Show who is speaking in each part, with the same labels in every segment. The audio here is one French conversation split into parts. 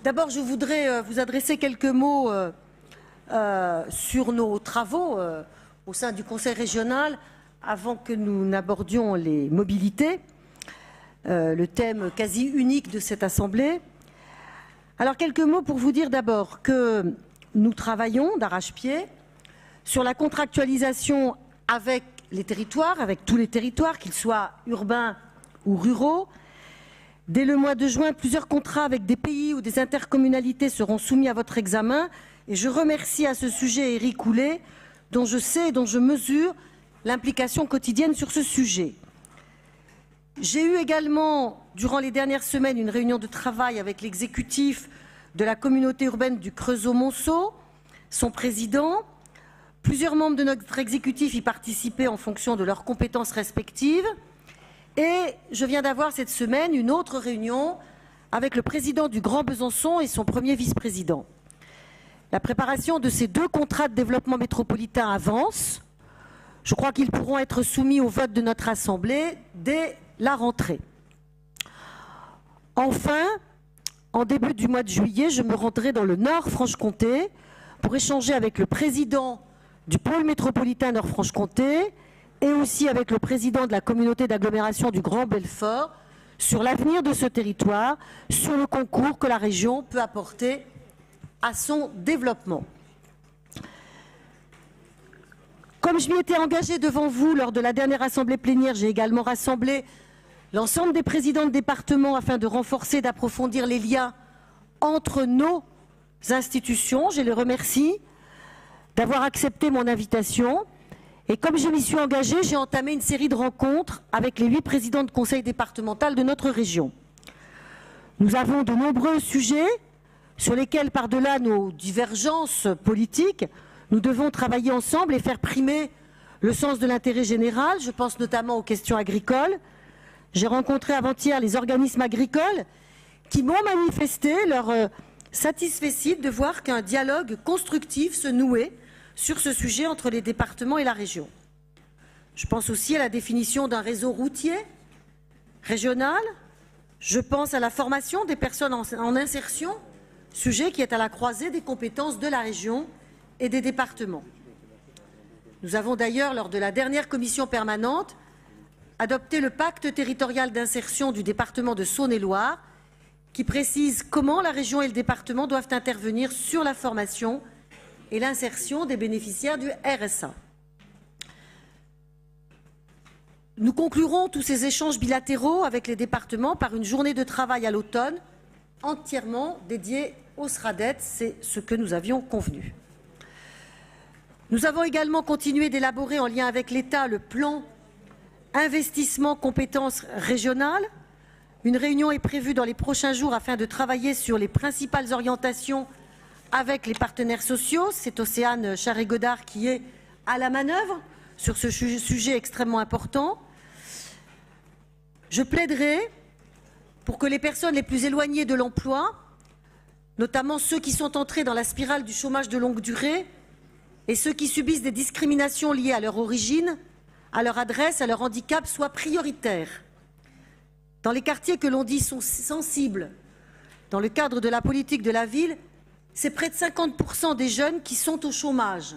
Speaker 1: D'abord, je voudrais vous adresser quelques mots sur nos travaux au sein du Conseil régional avant que nous n'abordions les mobilités, le thème quasi unique de cette Assemblée. Alors, quelques mots pour vous dire d'abord que nous travaillons d'arrache-pied sur la contractualisation avec les territoires, avec tous les territoires, qu'ils soient urbains ou ruraux. Dès le mois de juin, plusieurs contrats avec des pays ou des intercommunalités seront soumis à votre examen. Et je remercie à ce sujet Éric Houlet, dont je sais et dont je mesure l'implication quotidienne sur ce sujet. J'ai eu également, durant les dernières semaines, une réunion de travail avec l'exécutif de la communauté urbaine du Creusot-Monceau, son président. Plusieurs membres de notre exécutif y participaient en fonction de leurs compétences respectives. Et je viens d'avoir cette semaine une autre réunion avec le président du Grand Besançon et son premier vice-président. La préparation de ces deux contrats de développement métropolitain avance. Je crois qu'ils pourront être soumis au vote de notre Assemblée dès la rentrée. Enfin, en début du mois de juillet, je me rendrai dans le Nord-Franche-Comté pour échanger avec le président du pôle métropolitain Nord-Franche-Comté et aussi avec le président de la communauté d'agglomération du Grand Belfort sur l'avenir de ce territoire, sur le concours que la région peut apporter à son développement. Comme je m'y étais engagée devant vous lors de la dernière assemblée plénière, j'ai également rassemblé l'ensemble des présidents de département afin de renforcer et d'approfondir les liens entre nos institutions. Je les remercie d'avoir accepté mon invitation. Et comme je m'y suis engagée, j'ai entamé une série de rencontres avec les 8 présidents de conseil départemental de notre région. Nous avons de nombreux sujets sur lesquels, par-delà nos divergences politiques, nous devons travailler ensemble et faire primer le sens de l'intérêt général. Je pense notamment aux questions agricoles. J'ai rencontré avant-hier les organismes agricoles qui m'ont manifesté leur satisfecit de voir qu'un dialogue constructif se nouait sur ce sujet entre les départements et la région. Je pense aussi à la définition d'un réseau routier régional. Je pense à la formation des personnes en insertion, sujet qui est à la croisée des compétences de la région et des départements. Nous avons d'ailleurs, lors de la dernière commission permanente, adopté le pacte territorial d'insertion du département de Saône-et-Loire, qui précise comment la région et le département doivent intervenir sur la formation et l'insertion des bénéficiaires du RSA. Nous conclurons tous ces échanges bilatéraux avec les départements par une journée de travail à l'automne entièrement dédiée au SRADDET, c'est ce que nous avions convenu. Nous avons également continué d'élaborer en lien avec l'État le plan investissement compétences régionales. Une réunion est prévue dans les prochains jours afin de travailler sur les principales orientations avec les partenaires sociaux. C'est Océane Charret-Godard qui est à la manœuvre sur ce sujet extrêmement important. Je plaiderai pour que les personnes les plus éloignées de l'emploi, notamment ceux qui sont entrés dans la spirale du chômage de longue durée et ceux qui subissent des discriminations liées à leur origine, à leur adresse, à leur handicap, soient prioritaires. Dans les quartiers que l'on dit sont sensibles, dans le cadre de la politique de la ville, c'est près de 50% des jeunes qui sont au chômage.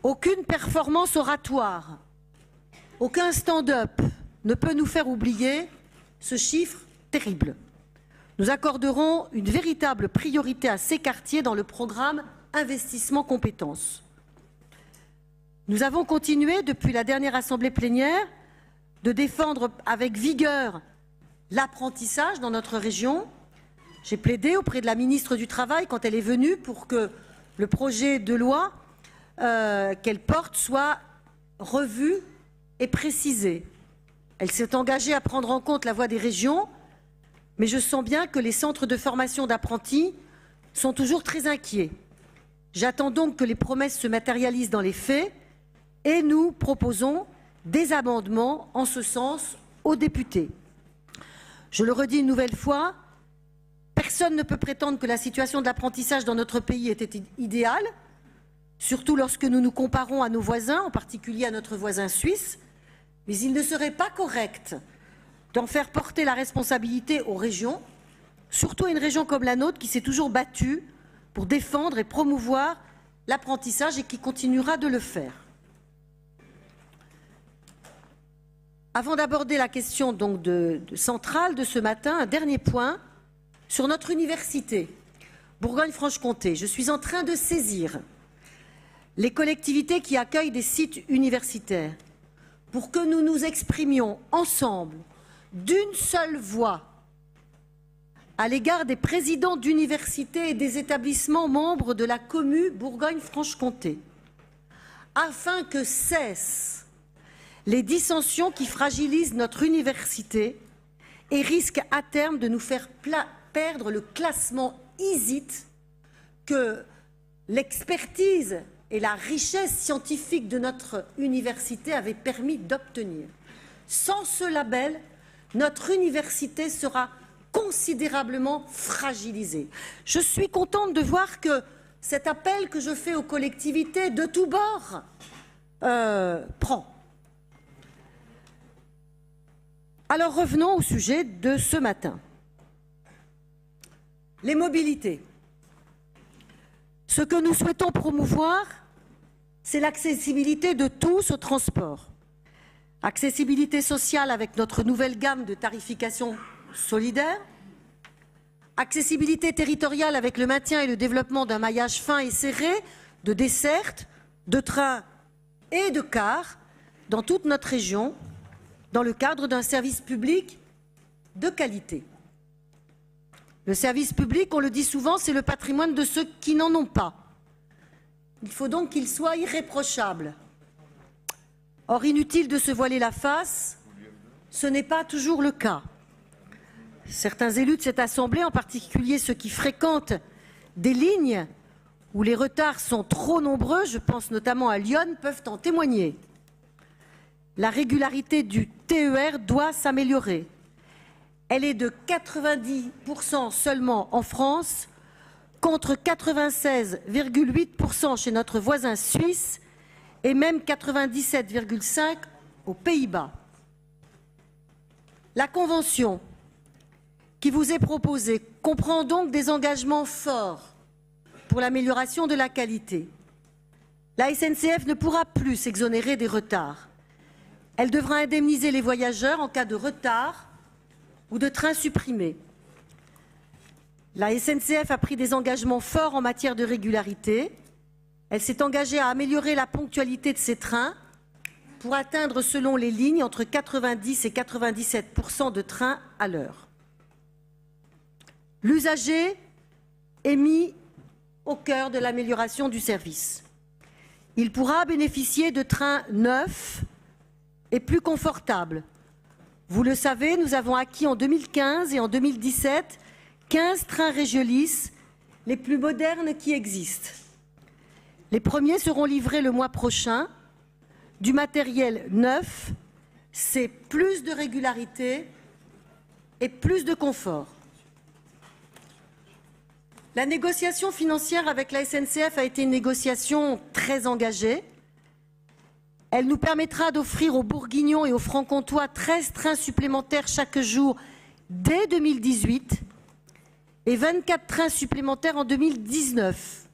Speaker 1: Aucune performance oratoire, aucun stand-up ne peut nous faire oublier ce chiffre terrible. Nous accorderons une véritable priorité à ces quartiers dans le programme Investissement Compétences. Nous avons continué, depuis la dernière assemblée plénière, de défendre avec vigueur l'apprentissage dans notre région. J'ai plaidé auprès de la ministre du Travail quand elle est venue pour que le projet de loi qu'elle porte soit revu et précisé. Elle s'est engagée à prendre en compte la voix des régions, mais je sens bien que les centres de formation d'apprentis sont toujours très inquiets. J'attends donc que les promesses se matérialisent dans les faits et nous proposons des amendements en ce sens aux députés. Je le redis une nouvelle fois, personne ne peut prétendre que la situation de l'apprentissage dans notre pays était idéale, surtout lorsque nous nous comparons à nos voisins, en particulier à notre voisin suisse, mais il ne serait pas correct d'en faire porter la responsabilité aux régions surtout à une région comme la nôtre qui s'est toujours battue pour défendre et promouvoir l'apprentissage et qui continuera de le faire. Avant d'aborder la question donc centrale de ce matin, un dernier point sur notre université, Bourgogne-Franche-Comté. Je suis en train de saisir les collectivités qui accueillent des sites universitaires pour que nous nous exprimions ensemble d'une seule voix à l'égard des présidents d'universités et des établissements membres de la commu Bourgogne-Franche-Comté, afin que cessent les dissensions qui fragilisent notre université et risquent à terme de nous faire perdre le classement ISIT que l'expertise et la richesse scientifique de notre université avaient permis d'obtenir. Sans ce label, notre université sera considérablement fragilisée. Je suis contente de voir que cet appel que je fais aux collectivités de tous bords prend. Alors revenons au sujet de ce matin. Les mobilités. Ce que nous souhaitons promouvoir, c'est l'accessibilité de tous au transport. Accessibilité sociale avec notre nouvelle gamme de tarification solidaire. Accessibilité territoriale avec le maintien et le développement d'un maillage fin et serré de dessertes, de trains et de cars dans toute notre région, dans le cadre d'un service public de qualité. Le service public, on le dit souvent, c'est le patrimoine de ceux qui n'en ont pas. Il faut donc qu'il soit irréprochable. Or, inutile de se voiler la face, ce n'est pas toujours le cas. Certains élus de cette Assemblée, en particulier ceux qui fréquentent des lignes où les retards sont trop nombreux, je pense notamment à Lyon, peuvent en témoigner. La régularité du TER doit s'améliorer. Elle est de 90% seulement en France, contre 96,8% chez notre voisin suisse et même 97,5% aux Pays-Bas. La convention qui vous est proposée comprend donc des engagements forts pour l'amélioration de la qualité. La SNCF ne pourra plus s'exonérer des retards. Elle devra indemniser les voyageurs en cas de retard ou de train supprimé. La SNCF a pris des engagements forts en matière de régularité. Elle s'est engagée à améliorer la ponctualité de ses trains pour atteindre, selon les lignes, entre 90 et 97% de trains à l'heure. L'usager est mis au cœur de l'amélioration du service. Il pourra bénéficier de trains neufs et plus confortables. Vous le savez, nous avons acquis en 2015 et en 2017 15 trains Régiolis, les plus modernes qui existent. Les premiers seront livrés le mois prochain. Du matériel neuf, c'est plus de régularité et plus de confort. La négociation financière avec la SNCF a été une négociation très engagée. Elle nous permettra d'offrir aux Bourguignons et aux Franc-Comtois 13 trains supplémentaires chaque jour dès 2018 et 24 trains supplémentaires en 2019,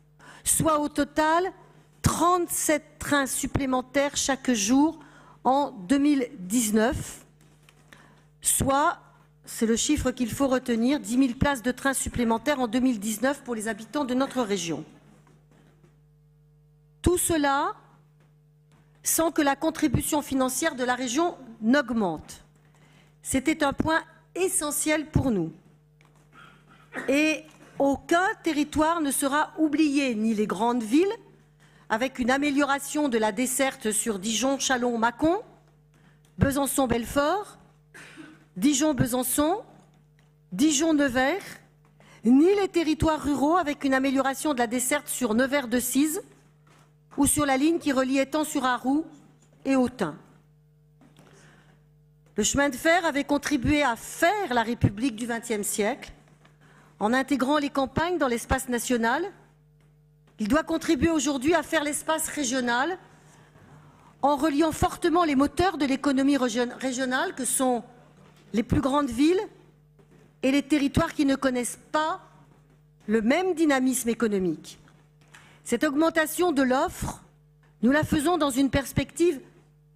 Speaker 1: soit au total 37 trains supplémentaires chaque jour en 2019, soit, c'est le chiffre qu'il faut retenir, 10 000 places de trains supplémentaires en 2019 pour les habitants de notre région. Tout cela sans que la contribution financière de la région n'augmente. C'était un point essentiel pour nous. Et aucun territoire ne sera oublié, ni les grandes villes, avec une amélioration de la desserte sur Dijon, Châlons, Mâcon, Besançon-Belfort, Dijon-Besançon, Dijon-Nevers, ni les territoires ruraux avec une amélioration de la desserte sur Nevers-Decize ou sur la ligne qui relie Étang-sur-Arroux et Autun. Le chemin de fer avait contribué à faire la République du XXe siècle en intégrant les campagnes dans l'espace national. Il doit contribuer aujourd'hui à faire l'espace régional en reliant fortement les moteurs de l'économie régionale que sont les plus grandes villes et les territoires qui ne connaissent pas le même dynamisme économique. Cette augmentation de l'offre, nous la faisons dans une perspective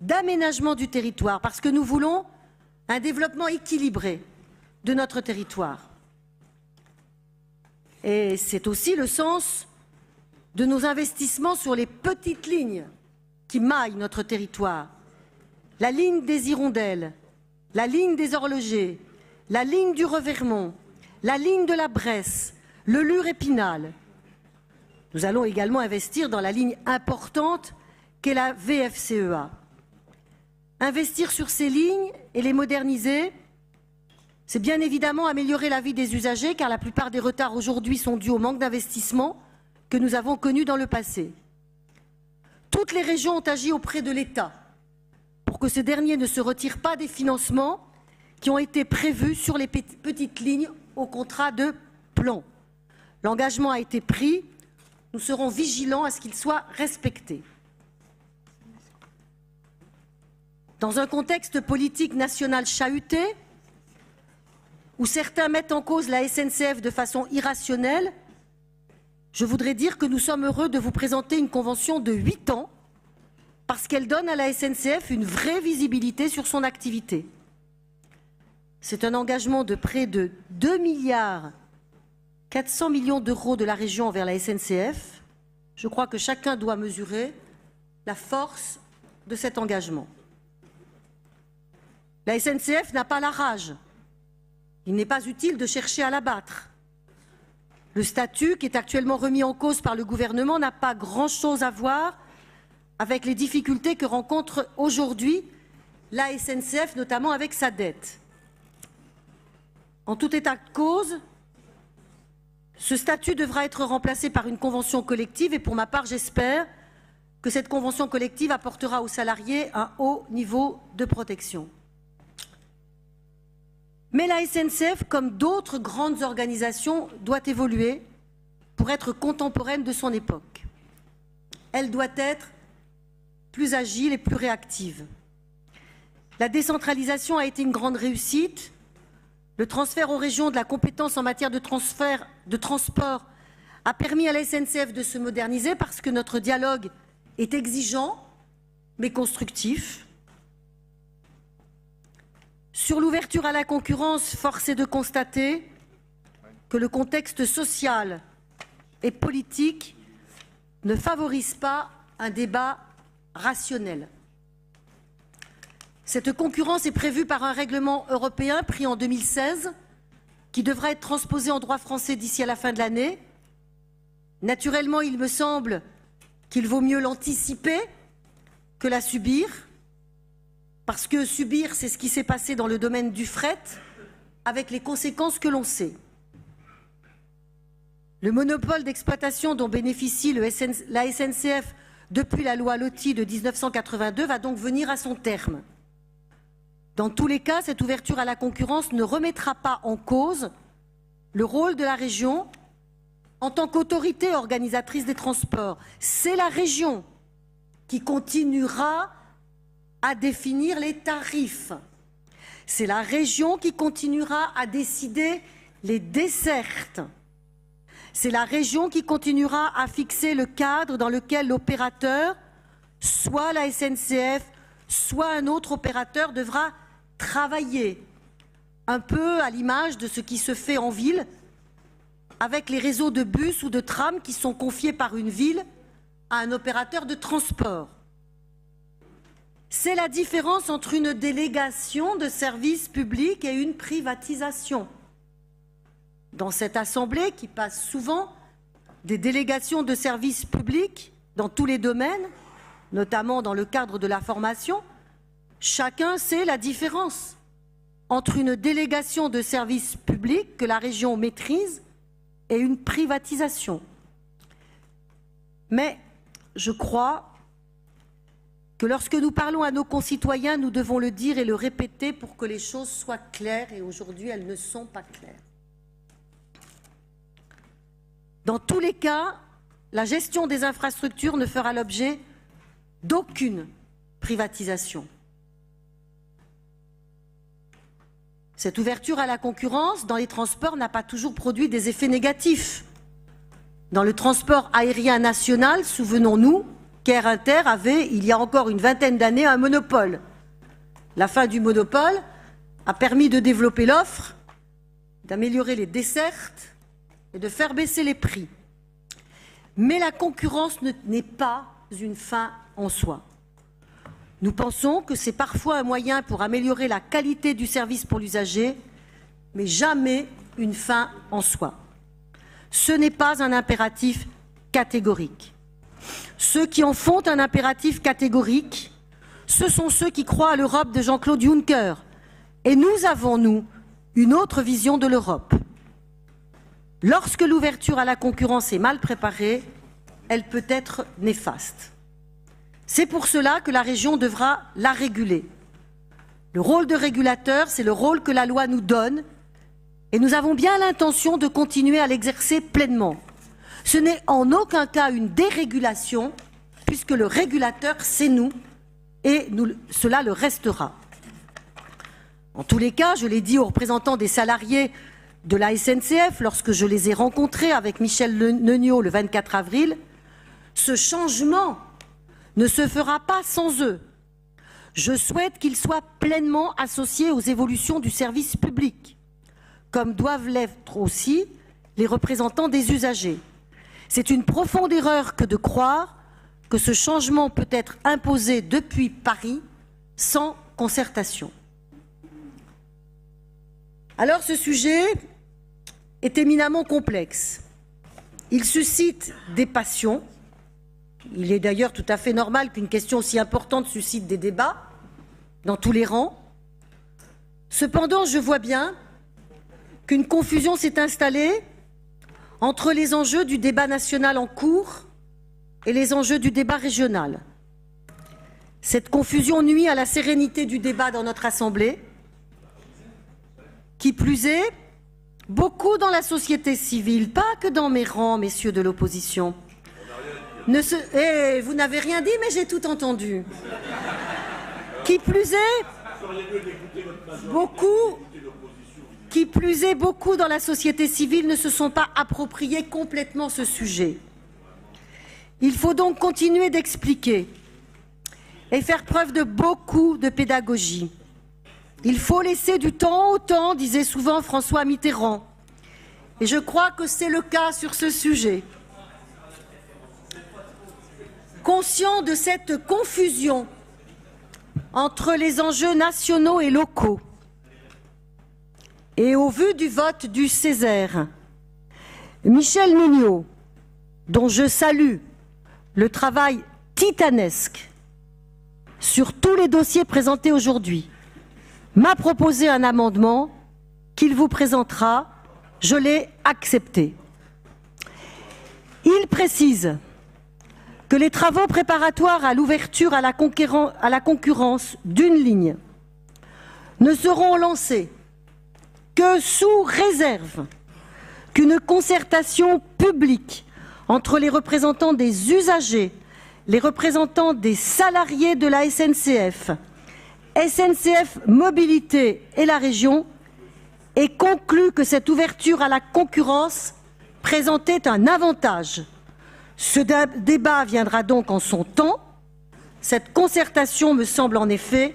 Speaker 1: d'aménagement du territoire, parce que nous voulons un développement équilibré de notre territoire. Et c'est aussi le sens de nos investissements sur les petites lignes qui maillent notre territoire. La ligne des Hirondelles, la ligne des Horlogers, la ligne du Revermont, la ligne de la Bresse, le Lure-Épinal. Nous allons également investir dans la ligne importante qu'est la VFCEA. Investir sur ces lignes et les moderniser, c'est bien évidemment améliorer la vie des usagers, car la plupart des retards aujourd'hui sont dus au manque d'investissement que nous avons connu dans le passé. Toutes les régions ont agi auprès de l'État pour que ce dernier ne se retire pas des financements qui ont été prévus sur les petites lignes au contrat de plan. L'engagement a été pris, nous serons vigilants à ce qu'il soit respecté. Dans un contexte politique national chahuté, où certains mettent en cause la SNCF de façon irrationnelle, je voudrais dire que nous sommes heureux de vous présenter une convention de 8 ans parce qu'elle donne à la SNCF une vraie visibilité sur son activité. C'est un engagement de près de 2,4 milliards d'euros de la région vers la SNCF. Je crois que chacun doit mesurer la force de cet engagement. La SNCF n'a pas la rage. Il n'est pas utile de chercher à l'abattre. Le statut qui est actuellement remis en cause par le gouvernement n'a pas grand-chose à voir avec les difficultés que rencontre aujourd'hui la SNCF, notamment avec sa dette. En tout état de cause, ce statut devra être remplacé par une convention collective et pour ma part, j'espère que cette convention collective apportera aux salariés un haut niveau de protection. Mais la SNCF, comme d'autres grandes organisations, doit évoluer pour être contemporaine de son époque. Elle doit être plus agile et plus réactive. La décentralisation a été une grande réussite. Le transfert aux régions de la compétence en matière de transport a permis à la SNCF de se moderniser parce que notre dialogue est exigeant mais constructif. Sur l'ouverture à la concurrence, force est de constater que le contexte social et politique ne favorise pas un débat rationnel. Cette concurrence est prévue par un règlement européen pris en 2016 qui devra être transposé en droit français d'ici à la fin de l'année. Naturellement, il me semble qu'il vaut mieux l'anticiper que la subir, parce que subir, c'est ce qui s'est passé dans le domaine du fret, avec les conséquences que l'on sait. Le monopole d'exploitation dont bénéficie la SNCF depuis la loi Loty de 1982 va donc venir à son terme. Dans tous les cas, cette ouverture à la concurrence ne remettra pas en cause le rôle de la région en tant qu'autorité organisatrice des transports. C'est la région qui continuera à définir les tarifs. C'est la région qui continuera à décider les dessertes. C'est la région qui continuera à fixer le cadre dans lequel l'opérateur, soit la SNCF, soit un autre opérateur, devra travailler, un peu à l'image de ce qui se fait en ville, avec les réseaux de bus ou de trams qui sont confiés par une ville à un opérateur de transport. C'est la différence entre une délégation de services publics et une privatisation. Dans cette assemblée, qui passe souvent des délégations de services publics dans tous les domaines, notamment dans le cadre de la formation, chacun sait la différence entre une délégation de services publics que la région maîtrise et une privatisation. Mais je crois que lorsque nous parlons à nos concitoyens, nous devons le dire et le répéter pour que les choses soient claires, et aujourd'hui elles ne sont pas claires. Dans tous les cas, la gestion des infrastructures ne fera l'objet d'aucune privatisation. Cette ouverture à la concurrence dans les transports n'a pas toujours produit des effets négatifs. Dans le transport aérien national, souvenons-nous qu'Air Inter avait, il y a encore une vingtaine d'années, un monopole. La fin du monopole a permis de développer l'offre, d'améliorer les dessertes et de faire baisser les prix. Mais la concurrence n'est pas une fin en soi. Nous pensons que c'est parfois un moyen pour améliorer la qualité du service pour l'usager, mais jamais une fin en soi. Ce n'est pas un impératif catégorique. Ceux qui en font un impératif catégorique, ce sont ceux qui croient à l'Europe de Jean-Claude Juncker. Et nous avons, nous, une autre vision de l'Europe. Lorsque l'ouverture à la concurrence est mal préparée, elle peut être néfaste. C'est pour cela que la région devra la réguler. Le rôle de régulateur, c'est le rôle que la loi nous donne et nous avons bien l'intention de continuer à l'exercer pleinement. Ce n'est en aucun cas une dérégulation puisque le régulateur, c'est nous et cela le restera. En tous les cas, je l'ai dit aux représentants des salariés de la SNCF lorsque je les ai rencontrés avec Michel Neugnot le 24 avril, ce changement ne se fera pas sans eux. Je souhaite qu'ils soient pleinement associés aux évolutions du service public, comme doivent l'être aussi les représentants des usagers. C'est une profonde erreur que de croire que ce changement peut être imposé depuis Paris sans concertation. Alors ce sujet est éminemment complexe. Il suscite des passions. Il est d'ailleurs tout à fait normal qu'une question aussi importante suscite des débats dans tous les rangs. Cependant, je vois bien qu'une confusion s'est installée entre les enjeux du débat national en cours et les enjeux du débat régional. Cette confusion nuit à la sérénité du débat dans notre Assemblée. Qui plus est, beaucoup dans la société civile, pas que dans mes rangs, messieurs de l'opposition, vous n'avez rien dit, mais j'ai tout entendu. Qui plus est, beaucoup dans la société civile ne se sont pas appropriés complètement ce sujet. Il faut donc continuer d'expliquer et faire preuve de beaucoup de pédagogie. Il faut laisser du temps au temps, disait souvent François Mitterrand. Et je crois que c'est le cas sur ce sujet. Conscient de cette confusion entre les enjeux nationaux et locaux, et au vu du vote du Césaire, Michel Neugnot, dont je salue le travail titanesque sur tous les dossiers présentés aujourd'hui, m'a proposé un amendement qu'il vous présentera. Je l'ai accepté. Il précise que les travaux préparatoires à l'ouverture à la concurrence d'une ligne ne seront lancés que sous réserve qu'une concertation publique entre les représentants des usagers, les représentants des salariés de la SNCF, SNCF Mobilité et la région ait conclu que cette ouverture à la concurrence présentait un avantage. Ce débat viendra donc en son temps. Cette concertation me semble en effet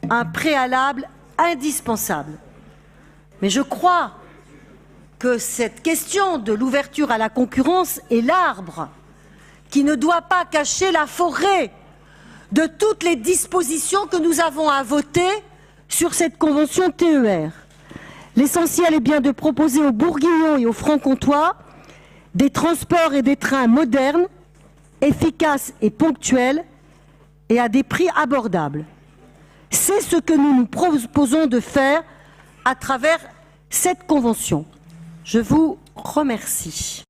Speaker 1: un préalable indispensable. Mais je crois que cette question de l'ouverture à la concurrence est l'arbre qui ne doit pas cacher la forêt de toutes les dispositions que nous avons à voter sur cette convention TER. L'essentiel est bien de proposer aux Bourguignons et aux Franc-Comtois des transports et des trains modernes, efficaces et ponctuels et à des prix abordables. C'est ce que nous nous proposons de faire à travers cette convention. Je vous remercie.